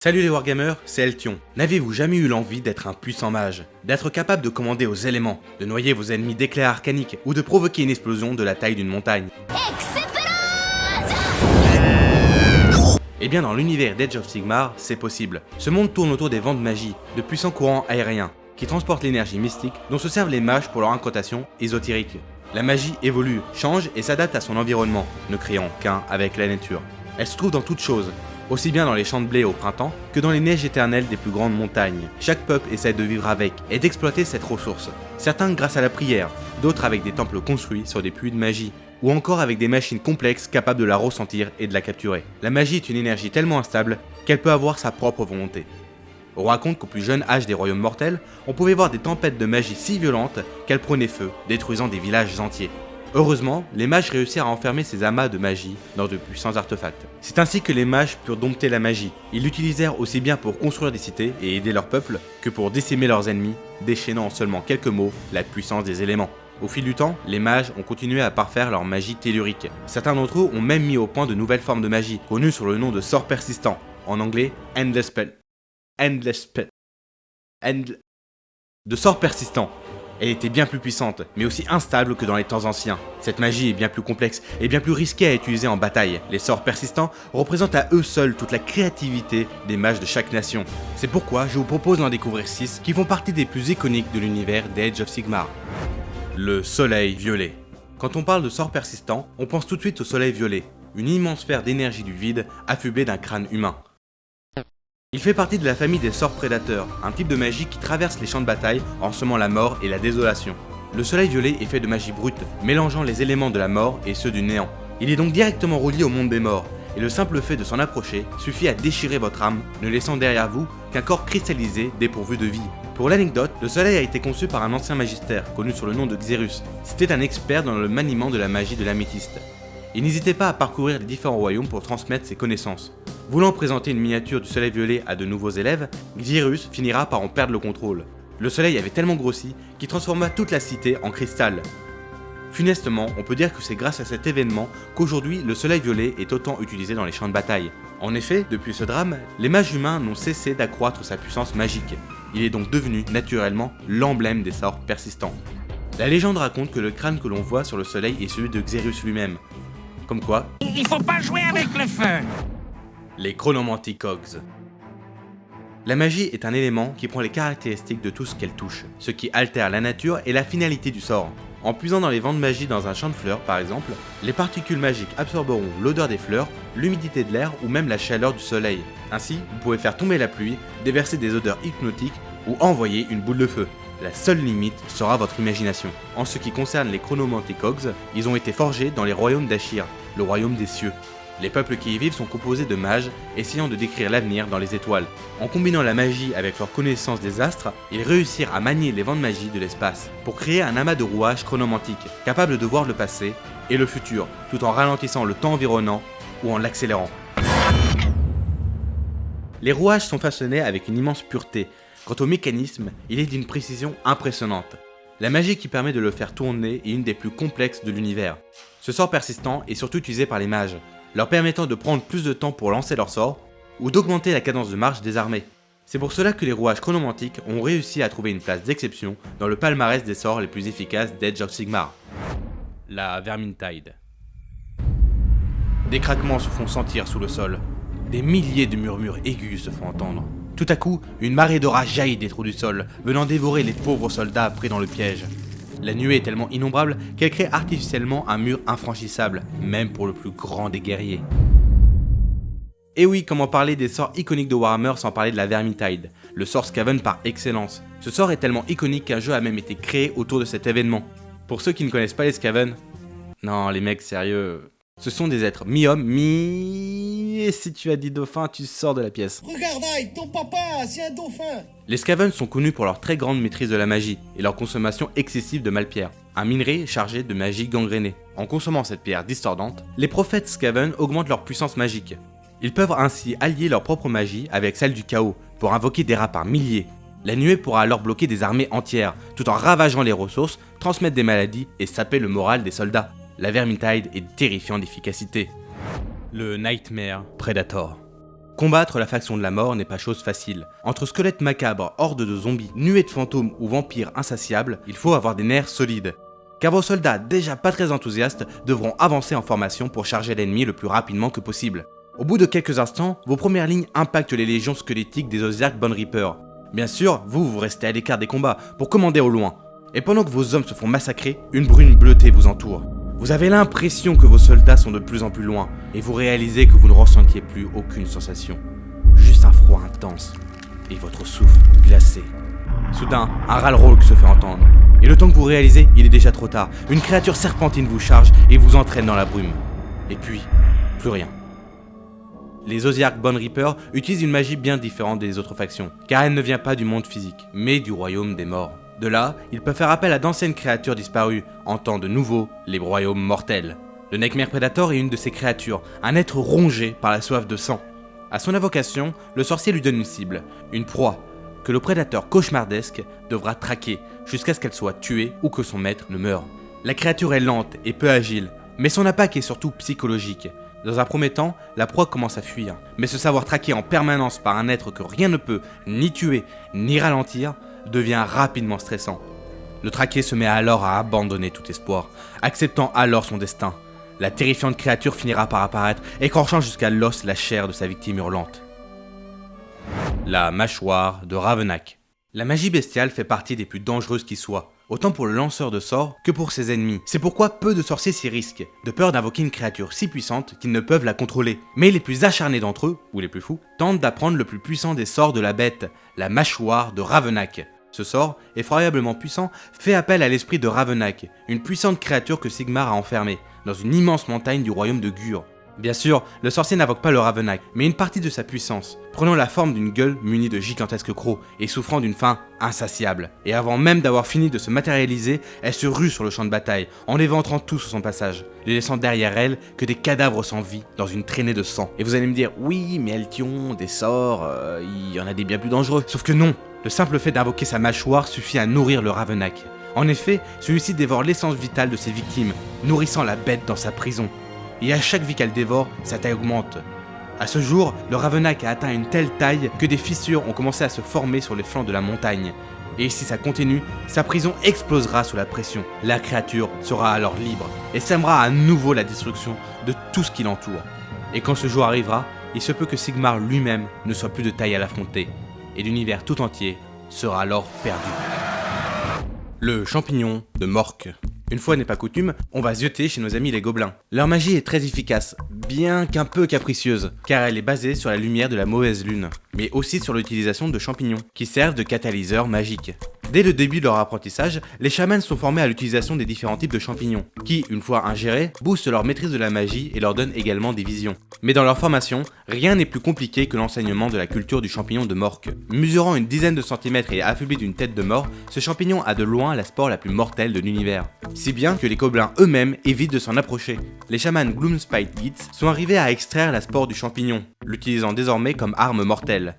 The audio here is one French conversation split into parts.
Salut les Wargamers, c'est Eltion. N'avez-vous jamais eu l'envie d'être un puissant mage, d'être capable de commander aux éléments, de noyer vos ennemis d'éclairs arcaniques ou de provoquer une explosion de la taille d'une montagne? Eh bien dans l'univers d'Age of Sigmar, c'est possible. Ce monde tourne autour des vents de magie, de puissants courants aériens, qui transportent l'énergie mystique dont se servent les mages pour leur incantation ésotérique. La magie évolue, change et s'adapte à son environnement, ne créant qu'un avec la nature. Elle se trouve dans toutes choses, aussi bien dans les champs de blé au printemps que dans les neiges éternelles des plus grandes montagnes. Chaque peuple essaie de vivre avec et d'exploiter cette ressource. Certains grâce à la prière, d'autres avec des temples construits sur des puits de magie, ou encore avec des machines complexes capables de la ressentir et de la capturer. La magie est une énergie tellement instable qu'elle peut avoir sa propre volonté. On raconte qu'au plus jeune âge des royaumes mortels, on pouvait voir des tempêtes de magie si violentes qu'elles prenaient feu, détruisant des villages entiers. Heureusement, les mages réussirent à enfermer ces amas de magie dans de puissants artefacts. C'est ainsi que les mages purent dompter la magie. Ils l'utilisèrent aussi bien pour construire des cités et aider leur peuple que pour décimer leurs ennemis, déchaînant en seulement quelques mots la puissance des éléments. Au fil du temps, les mages ont continué à parfaire leur magie tellurique. Certains d'entre eux ont même mis au point de nouvelles formes de magie, connues sous le nom de sorts persistants, en anglais Endless Spell. De sorts persistants. Elle était bien plus puissante, mais aussi instable que dans les temps anciens. Cette magie est bien plus complexe et bien plus risquée à utiliser en bataille. Les sorts persistants représentent à eux seuls toute la créativité des mages de chaque nation. C'est pourquoi je vous propose d'en découvrir 6 qui font partie des plus iconiques de l'univers d'Age of Sigmar. Le soleil violet. Quand on parle de sorts persistants, on pense tout de suite au soleil violet, une immense sphère d'énergie du vide affublée d'un crâne humain. Il fait partie de la famille des sorts prédateurs, un type de magie qui traverse les champs de bataille en semant la mort et la désolation. Le soleil violet est fait de magie brute, mélangeant les éléments de la mort et ceux du néant. Il est donc directement relié au monde des morts, et le simple fait de s'en approcher suffit à déchirer votre âme, ne laissant derrière vous qu'un corps cristallisé dépourvu de vie. Pour l'anecdote, le soleil a été conçu par un ancien magistère, connu sous le nom de Xerus. C'était un expert dans le maniement de la magie de l'améthyste. Il n'hésitait pas à parcourir les différents royaumes pour transmettre ses connaissances. Voulant présenter une miniature du soleil violet à de nouveaux élèves, Xerus finira par en perdre le contrôle. Le soleil avait tellement grossi qu'il transforma toute la cité en cristal. Funestement, on peut dire que c'est grâce à cet événement qu'aujourd'hui le soleil violet est autant utilisé dans les champs de bataille. En effet, depuis ce drame, les mages humains n'ont cessé d'accroître sa puissance magique. Il est donc devenu naturellement l'emblème des sorts persistants. La légende raconte que le crâne que l'on voit sur le soleil est celui de Xerus lui-même. Comme quoi, il faut pas jouer avec le feu. Les chronomanties cogs. La magie est un élément qui prend les caractéristiques de tout ce qu'elle touche, ce qui altère la nature et la finalité du sort. En puisant dans les vents de magie dans un champ de fleurs par exemple, les particules magiques absorberont l'odeur des fleurs, l'humidité de l'air ou même la chaleur du soleil. Ainsi, vous pouvez faire tomber la pluie, déverser des odeurs hypnotiques ou envoyer une boule de feu. La seule limite sera votre imagination. En ce qui concerne les chronomanties cogs, ils ont été forgés dans les royaumes d'Ashir, le royaume des cieux. Les peuples qui y vivent sont composés de mages essayant de décrire l'avenir dans les étoiles. En combinant la magie avec leur connaissance des astres, ils réussirent à manier les vents de magie de l'espace pour créer un amas de rouages chronomantiques capable de voir le passé et le futur tout en ralentissant le temps environnant ou en l'accélérant. Les rouages sont façonnés avec une immense pureté. Quant au mécanisme, il est d'une précision impressionnante. La magie qui permet de le faire tourner est une des plus complexes de l'univers. Ce sort persistant est surtout utilisé par les mages, leur permettant de prendre plus de temps pour lancer leur sort, ou d'augmenter la cadence de marche des armées. C'est pour cela que les rouages chronomantiques ont réussi à trouver une place d'exception dans le palmarès des sorts les plus efficaces d'Age of Sigmar. La Vermintide. Des craquements se font sentir sous le sol. Des milliers de murmures aigus se font entendre. Tout à coup, une marée d'orage jaillit des trous du sol, venant dévorer les pauvres soldats pris dans le piège. La nuée est tellement innombrable qu'elle crée artificiellement un mur infranchissable, même pour le plus grand des guerriers. Et oui, comment parler des sorts iconiques de Warhammer sans parler de la Vermintide, le sort Skaven par excellence. Ce sort est tellement iconique qu'un jeu a même été créé autour de cet événement. Pour ceux qui ne connaissent pas les Skaven, non les mecs sérieux, ce sont des êtres mi-hommes, et si tu as dit dauphin, tu sors de la pièce. Regarde, Aïe, ton papa, c'est un dauphin. Les Skaven sont connus pour leur très grande maîtrise de la magie et leur consommation excessive de malpierre, un minerai chargé de magie gangrénée. En consommant cette pierre distordante, les prophètes Skaven augmentent leur puissance magique. Ils peuvent ainsi allier leur propre magie avec celle du chaos pour invoquer des rats par milliers. La nuée pourra alors bloquer des armées entières, tout en ravageant les ressources, transmettre des maladies et saper le moral des soldats. La Vermintide est terrifiante d'efficacité. Le Nightmare Predator. Combattre la faction de la mort n'est pas chose facile. Entre squelettes macabres, hordes de zombies, nuées de fantômes ou vampires insatiables, il faut avoir des nerfs solides. Car vos soldats, déjà pas très enthousiastes, devront avancer en formation pour charger l'ennemi le plus rapidement que possible. Au bout de quelques instants, vos premières lignes impactent les légions squelettiques des Ozark Bone Reaper. Bien sûr, vous restez à l'écart des combats pour commander au loin. Et pendant que vos hommes se font massacrer, une brume bleutée vous entoure. Vous avez l'impression que vos soldats sont de plus en plus loin, et vous réalisez que vous ne ressentiez plus aucune sensation. Juste un froid intense, et votre souffle glacé. Soudain, un râle-rôle se fait entendre. Et le temps que vous réalisez, il est déjà trop tard. Une créature serpentine vous charge et vous entraîne dans la brume. Et puis, plus rien. Les Ozark Bone Reaper utilisent une magie bien différente des autres factions, car elle ne vient pas du monde physique, mais du royaume des morts. De là, ils peuvent faire appel à d'anciennes créatures disparues, en temps de nouveau, les royaumes mortels. Le Nightmare Predator est une de ces créatures, un être rongé par la soif de sang. À son invocation, le sorcier lui donne une cible, une proie, que le prédateur cauchemardesque devra traquer jusqu'à ce qu'elle soit tuée ou que son maître ne meure. La créature est lente et peu agile, mais son impact est surtout psychologique. Dans un premier temps, la proie commence à fuir, mais se savoir traquer en permanence par un être que rien ne peut ni tuer ni ralentir devient rapidement stressant. Le traqué se met alors à abandonner tout espoir, acceptant alors son destin. La terrifiante créature finira par apparaître, écorchant jusqu'à l'os la chair de sa victime hurlante. La mâchoire de Ravenak. La magie bestiale fait partie des plus dangereuses qui soient, autant pour le lanceur de sorts que pour ses ennemis. C'est pourquoi peu de sorciers s'y risquent, de peur d'invoquer une créature si puissante qu'ils ne peuvent la contrôler. Mais les plus acharnés d'entre eux, ou les plus fous, tentent d'apprendre le plus puissant des sorts de la bête, la mâchoire de Ravenak. Ce sort, effroyablement puissant, fait appel à l'esprit de Ravenak, une puissante créature que Sigmar a enfermée, dans une immense montagne du royaume de Gur. Bien sûr, le sorcier n'invoque pas le Ravenak, mais une partie de sa puissance, prenant la forme d'une gueule munie de gigantesques crocs et souffrant d'une faim insatiable. Et avant même d'avoir fini de se matérialiser, elle se rue sur le champ de bataille, en éventrant tout sur son passage, les laissant derrière elle que des cadavres sans vie, dans une traînée de sang. Et vous allez me dire, oui, mais Eltion, des sorts, il y en a des bien plus dangereux. Sauf que non, le simple fait d'invoquer sa mâchoire suffit à nourrir le Ravenak. En effet, celui-ci dévore l'essence vitale de ses victimes, nourrissant la bête dans sa prison. Et à chaque vie qu'elle dévore, sa taille augmente. À ce jour, le Ravenak a atteint une telle taille que des fissures ont commencé à se former sur les flancs de la montagne. Et si ça continue, sa prison explosera sous la pression. La créature sera alors libre et sèmera à nouveau la destruction de tout ce qui l'entoure. Et quand ce jour arrivera, il se peut que Sigmar lui-même ne soit plus de taille à l'affronter. Et l'univers tout entier sera alors perdu. Le champignon de Mork. Une fois n'est pas coutume, on va zioter chez nos amis les gobelins. Leur magie est très efficace, bien qu'un peu capricieuse, car elle est basée sur la lumière de la mauvaise lune, mais aussi sur l'utilisation de champignons, qui servent de catalyseurs magiques. Dès le début de leur apprentissage, les chamans sont formés à l'utilisation des différents types de champignons, qui, une fois ingérés, boostent leur maîtrise de la magie et leur donnent également des visions. Mais dans leur formation, rien n'est plus compliqué que l'enseignement de la culture du champignon de Mork. Mesurant une dizaine de centimètres et affublé d'une tête de mort, ce champignon a de loin la spore la plus mortelle de l'univers. Si bien que les gobelins eux-mêmes évitent de s'en approcher. Les chamans Gloomspite Gitz sont arrivés à extraire la spore du champignon, l'utilisant désormais comme arme mortelle.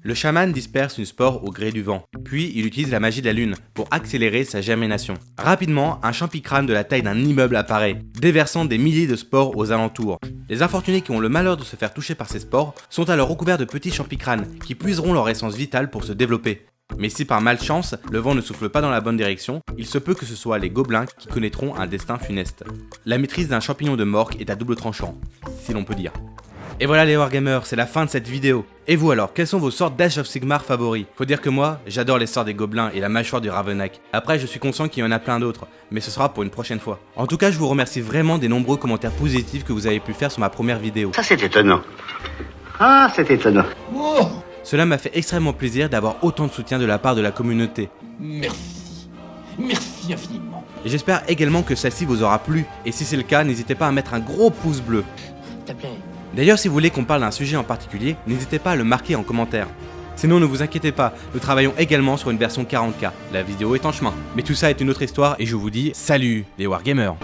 Le chaman disperse une spore au gré du vent, puis il utilise la magie de la lune pour accélérer sa germination. Rapidement, un champicrane de la taille d'un immeuble apparaît, déversant des milliers de spores aux alentours. Les infortunés qui ont le malheur de se faire toucher par ces spores sont alors recouverts de petits champicranes qui puiseront leur essence vitale pour se développer. Mais si par malchance, le vent ne souffle pas dans la bonne direction, il se peut que ce soit les gobelins qui connaîtront un destin funeste. La maîtrise d'un champignon de Mork est à double tranchant, si l'on peut dire. Et voilà les Wargamers, c'est la fin de cette vidéo. Et vous alors, quels sont vos sorts d'Age of Sigmar favoris? Faut dire que moi, j'adore les sorts des gobelins et la mâchoire du Ravenak. Après, je suis conscient qu'il y en a plein d'autres, mais ce sera pour une prochaine fois. En tout cas, je vous remercie vraiment des nombreux commentaires positifs que vous avez pu faire sur ma première vidéo. Ça c'est étonnant. Ah, c'est étonnant. Oh, Cela m'a fait extrêmement plaisir d'avoir autant de soutien de la part de la communauté. merci. Merci infiniment. Et j'espère également que celle-ci vous aura plu, et si c'est le cas, n'hésitez pas à mettre un gros pouce bleu. S'il te plaît. D'ailleurs, si vous voulez qu'on parle d'un sujet en particulier, n'hésitez pas à le marquer en commentaire. Sinon, ne vous inquiétez pas, nous travaillons également sur une version 40K, la vidéo est en chemin. Mais tout ça est une autre histoire et je vous dis salut les Wargamers.